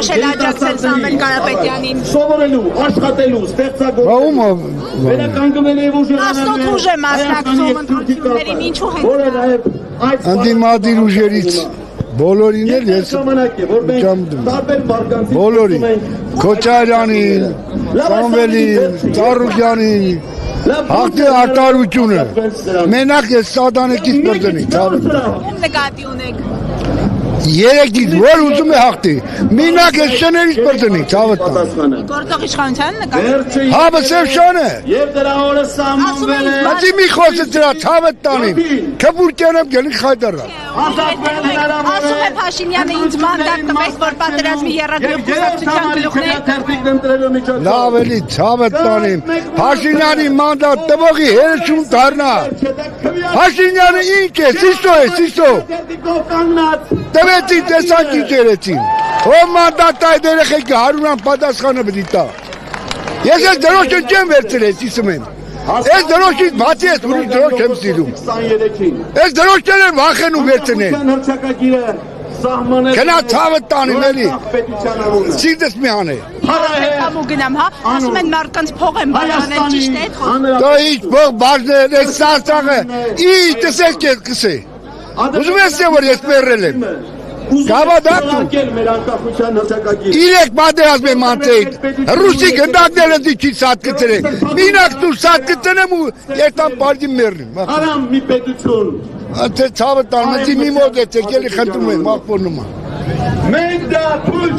որոշել աջակցել Սամվել Կարապետյանին։ Սովորելու, աշխատելու, ստեղծագործելու։ Վերականգնվել է Աստոտ ուժ է մասնակցում ընտրություններին, ինչու հետ։ Անդիմադիր ուժերից բոլորին էլ ես բոլորին Քոչարյանին, Սամվելին, Ծառուկյանին հաղթի արտարությունը մենակ ես սադանեկից պրդնի Ում նկատի ունեք։ երեքից որ ուզում է հաղթի մենակ ես շներից պրդնի ցավտան Գործող իշխանության նկատի։ հա բսև շանը Եվ դրա օրը սահմանվել է Ատի մի խոսը դրա ցավտանին քբուրկյանեմ գելի խայդարա Ասում է Փաշինյանը ինձ մանդատ տվեց, որ պատերազմի եռագլուխ կուսակցության գլուխներ։ Լավ էլի ցավտանին Փաշինյանի մանդատ տվողի հերություն դառնա Փաշինյանը ինչ է սիսո Տվեցին տեսանք ինչ երեցին Ով մանդատ այդ երեխեքը հարյուրան պատասխանը պիտի տա Ես ես դրոշը չեմ վերցրել սիսում եմ Ես դրոշից բացի ես ուրիշ դրոշ չեմ սիրում Ես դրոշներ եմ վախենում վերցնել Գնա ցավդ տանին էլի Սիրտս մի հանե Կամ ու գնամ, հա, ասում են մարդկանց փող են բաժանել, ճիշտ է այդ խոսքը։ Դա ինչ փող բաժնել է սարսաղը Ինչ տեսեք ես կսե Ուզում ես որ ես մեռել եմ Գավադատու Իրեք պատերազմ եմ անցել Ռուսի գնդակները դիքի սատ կծրել Մինակ դու սատ կծնեմ ու երտան պարդի մեռնեմ Արամ մի պետություն Անցե ցավը տանեցի մի մոտ եցեք էլի խնդրում եմ աղբորնում Մենք դա թույլ